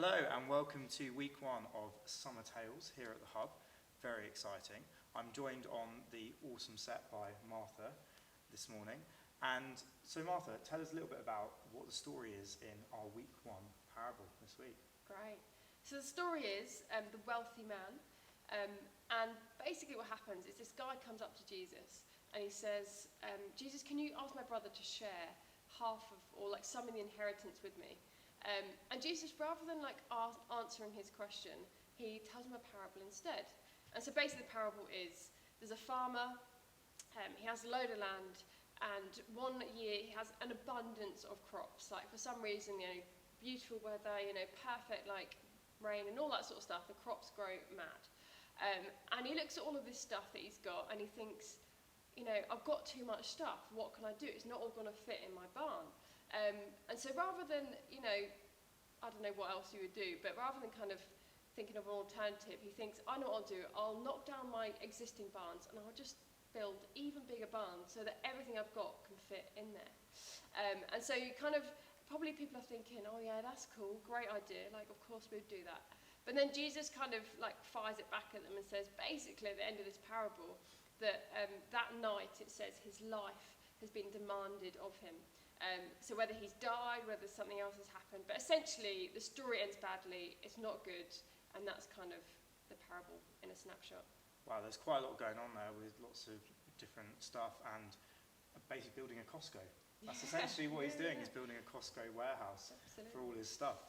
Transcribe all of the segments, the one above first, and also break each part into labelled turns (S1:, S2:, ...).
S1: Hello and welcome to week one of Summer Tales here at the Hub. Very exciting. I'm joined on the awesome set by Martha this morning. And so Martha, tell us a little bit about what the story is in our week one parable this week.
S2: Great. So the story is the wealthy man. And basically what happens is this guy comes up to Jesus and he says, Jesus, can you ask my brother to share half of, or like some of the inheritance with me? And Jesus, rather than like answering his question, he tells him a parable instead. And so basically the parable is, there's a farmer, he has a load of land, and one year he has an abundance of crops. Like for some reason, beautiful weather, perfect like rain and all that sort of stuff, the crops grow mad. And he looks at all of this stuff that he's got and he thinks, I've got too much stuff, what can I do? It's not all going to fit in my barn. And so rather than, I don't know what else you would do, but rather than kind of thinking of an alternative, he thinks, I know what I'll do. I'll knock down my existing barns and I'll just build even bigger barns so that everything I've got can fit in there. And so you kind of, probably people are thinking, oh yeah, that's cool, great idea, like of course we'd do that. But then Jesus kind of like fires it back at them and says, basically at the end of this parable, that that night it says his life has been demanded of him. So whether he's died, whether something else has happened, but essentially the story ends badly, it's not good, and that's kind of the parable in a snapshot.
S1: Wow, there's quite a lot going on there with lots of different stuff and basically building a Costco. That's essentially what he's doing, he's building a Costco warehouse. Absolutely. For all his stuff.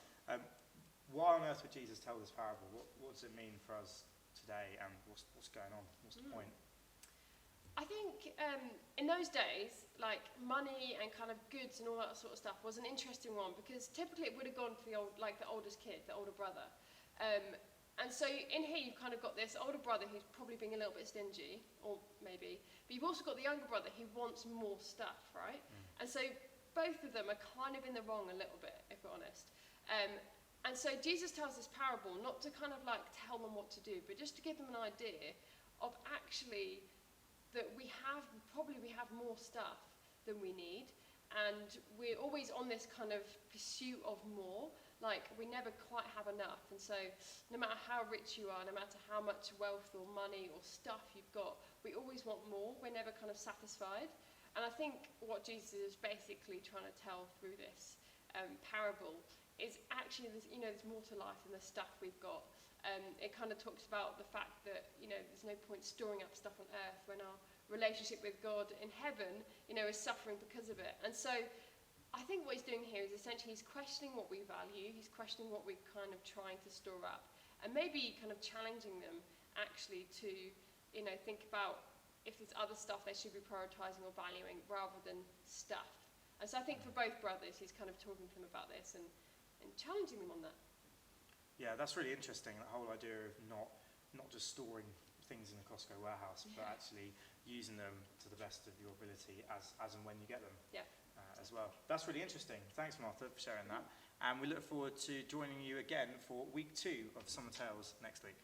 S1: Why on earth would Jesus tell this parable? What does it mean for us today, and what's going on? What's the point?
S2: I think in those days, like money and kind of goods and all that sort of stuff was an interesting one, because typically it would have gone to the oldest kid, the older brother. And so in here you've kind of got this older brother who's probably being a little bit stingy, or maybe, but you've also got the younger brother who wants more stuff, right? And so both of them are kind of in the wrong a little bit, if we're honest. And so Jesus tells this parable not to kind of like tell them what to do, but just to give them an idea of actually that we have more stuff than we need, and we're always on this kind of pursuit of more. Like we never quite have enough, and so no matter how rich you are, no matter how much wealth or money or stuff you've got, we always want more. We're never kind of satisfied. And I think what Jesus is basically trying to tell through this parable is actually there's more to life than the stuff we've got. It kind of talks about the fact that there's no point storing up stuff on earth when our relationship with God in heaven is suffering because of it. And so I think what he's doing here is essentially he's questioning what we value, he's questioning what we're kind of trying to store up, and maybe kind of challenging them actually to think about if there's other stuff they should be prioritizing or valuing rather than stuff. And so I think for both brothers he's kind of talking to them about this and challenging them on that.
S1: Yeah, that's really interesting, that whole idea of not just storing things in a Costco warehouse, but actually using them to the best of your ability as and when you get them. As well. That's really interesting. Thanks, Martha, for sharing that. And we look forward to joining you again for week 2 of Summer Tales next week.